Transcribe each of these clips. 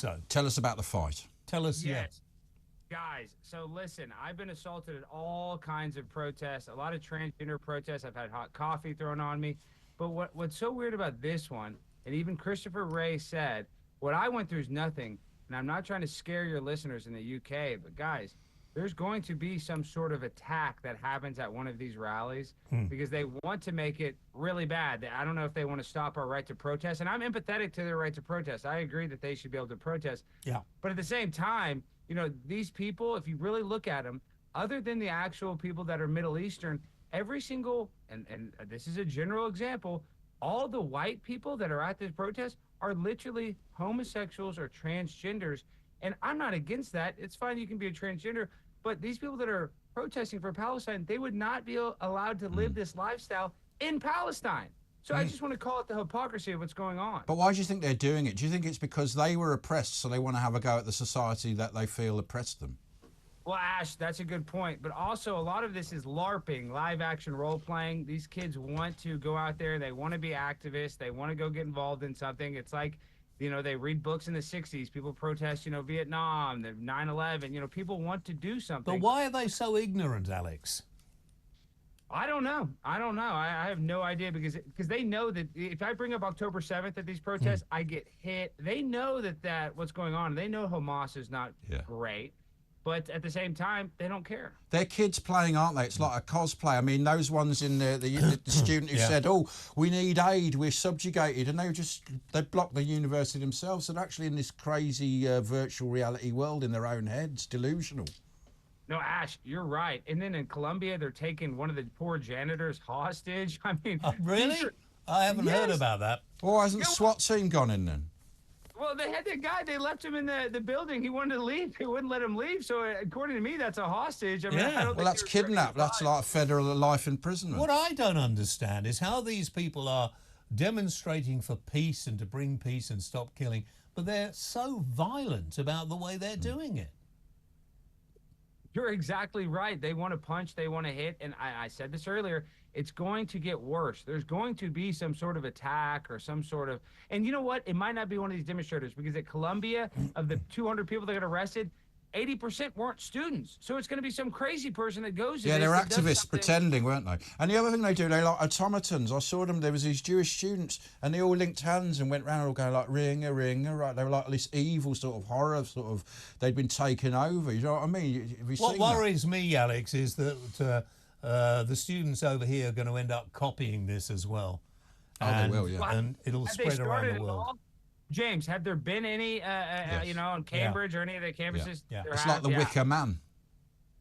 So Tell us about the fight. tell us, Yes. Guys, so listen, I've been assaulted at all kinds of protests, a lot of transgender protests. I've had hot coffee thrown on me. But what's so weird about this one, and even Christopher Wray said, what I went through is nothing. And I'm not trying to scare your listeners in the UK, but guys, there's going to be some sort of attack that happens at one of these rallies because they want to make it really bad. I don't know if they want to stop our right to protest. And I'm empathetic to their right to protest. I agree that they should be able to protest. yeah. But at the same time, you know, these people, if you really look at them, other than the actual people that are Middle Eastern, every single, and this is a general example, all the white people that are at this protest are literally homosexuals or transgenders. And I'm not against that. It's fine, you can be a transgender. But these people that are protesting for Palestine, they would not be allowed to live this lifestyle in Palestine. So I just want to call it the hypocrisy of what's going on. But why do you think they're doing it? Do you think it's because they were oppressed, so they want to have a go at the society that they feel oppressed them? Well, Ash, that's a good point. But also, a lot of this is LARPing, live action role playing. These kids want to go out there. They want to be activists. They want to go get involved in something. It's like, you know, they read books in the 60s. People protest, you know, Vietnam, the 9/11. You know, people want to do something. But why are they so ignorant, Alex? I don't know. I have no idea because they know that if I bring up October 7th at these protests, I get hit. They know that what's going on. They know Hamas is not great. But at the same time, they don't care. They're kids playing, aren't they? It's like a cosplay. I mean, those ones in the student who said, "Oh, we need aid, we're subjugated," and they blocked the university themselves. So they're actually in this crazy virtual reality world in their own heads, delusional. No, Ash, you're right. And then in Colombia, they're taking one of the poor janitors hostage. I mean, Really? I haven't heard about that. Well, hasn't the SWAT team gone in then? Well, they had that guy. They left him in the building. He wanted to leave. They wouldn't let him leave. So according to me, that's a hostage. I mean, I don't Well, that's kidnap. That's like federal life imprisonment. What I don't understand is how these people are demonstrating for peace and to bring peace and stop killing, but they're so violent about the way they're doing it. You're exactly right. They want to punch. They want to hit. And I said this earlier. It's going to get worse. There's going to be some sort of attack or some sort of, and you know what? It might not be one of these demonstrators because at Columbia, of the 200 people that got arrested, 80% weren't students. So it's going to be some crazy person that goes. Yeah, they're activists pretending, weren't they? And the other thing they do, they like automatons. I saw them. There was these Jewish students, and they all linked hands and went round all going like ring a ring a right. They were like this evil sort of horror sort of. They'd been taken over. You know what I mean? What worries me, Alex, is that the students over here are going to end up copying this as well. They will, yeah. And it'll spread around the world. James, have there been any, you know, in Cambridge or any of the campuses? Yeah. It's like the Wicker Man.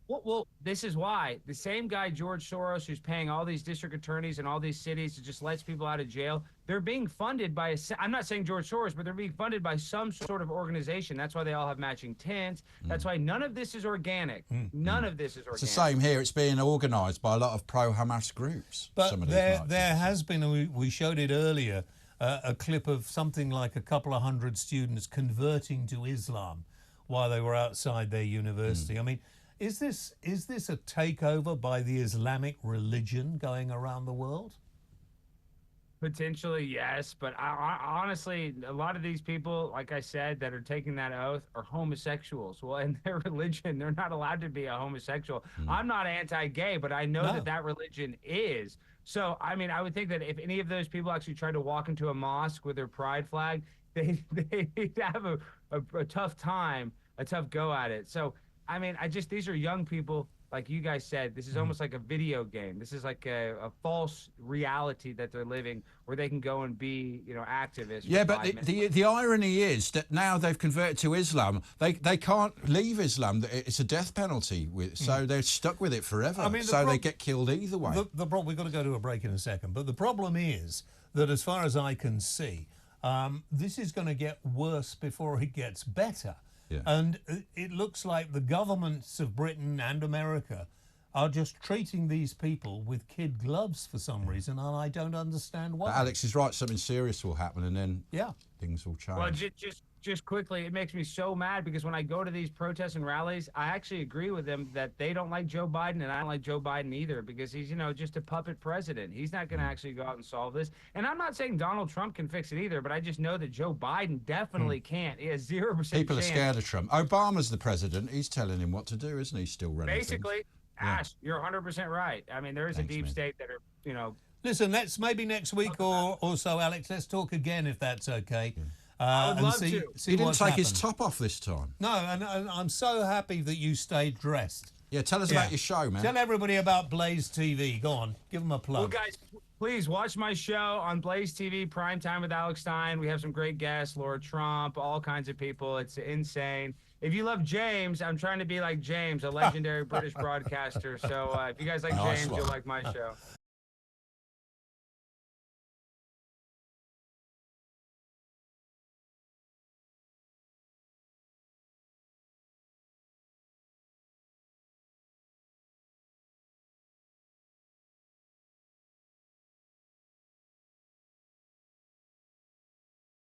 Well, this is why. The same guy, George Soros, who's paying all these district attorneys and all these cities to just let people out of jail, they're being funded by, I'm not saying George Soros, but they're being funded by some sort of organization. That's why they all have matching tents. That's why none of this is organic. None of this is organic. It's the same here. It's being organised by a lot of pro-Hamas groups. But there has been, we showed it earlier, a clip of something like a couple of hundred students converting to Islam while they were outside their university. I mean, is this a takeover by the Islamic religion going around the world? Potentially, yes. But I honestly, a lot of these people, like I said, that are taking that oath are homosexuals. Well, in their religion, they're not allowed to be a homosexual. I'm not anti-gay, but I know that religion is. So, I mean, I would think that if any of those people actually tried to walk into a mosque with their pride flag, they'd have a tough time, a tough go at it. So, I mean, these are young people, like you guys said. This is almost like a video game. This is like a false reality that they're living where they can go and be, you know, activists. Yeah, but the irony is that now they've converted to Islam, they can't leave Islam. It's a death penalty, so they're stuck with it forever. I mean, they get killed either way. We've got to go to a break in a second, but the problem is that as far as I can see, this is going to get worse before it gets better. Yeah. And it looks like the governments of Britain and America are just treating these people with kid gloves for some reason, and I don't understand why. But Alex is right, something serious will happen, and then yeah, things will change. Well, just just quickly, it makes me so mad because when I go to these protests and rallies, I actually agree with them that they don't like Joe Biden, and I don't like Joe Biden either because he's, just a puppet president. He's not going to actually go out and solve this. And I'm not saying Donald Trump can fix it either, but I just know that Joe Biden definitely can't. He has 0% People chance. are scared of Trump. Obama's the president. He's telling him what to do, isn't he? Still running Basically, things. Ash, you're 100% right. I mean, there is a deep state that are, Listen, let's maybe next week or so, Alex, let's talk again if that's okay. I would love to. He didn't take his top off this time. No, and I'm so happy that you stayed dressed. Yeah, tell us about your show, man. Tell everybody about Blaze TV. Go on, give them a plug. Well, guys, please watch my show on Blaze TV, Primetime with Alex Stein. We have some great guests, Laura Trump, all kinds of people. It's insane. If you love James, I'm trying to be like James, a legendary British broadcaster. So if you guys like James, you'll like my show.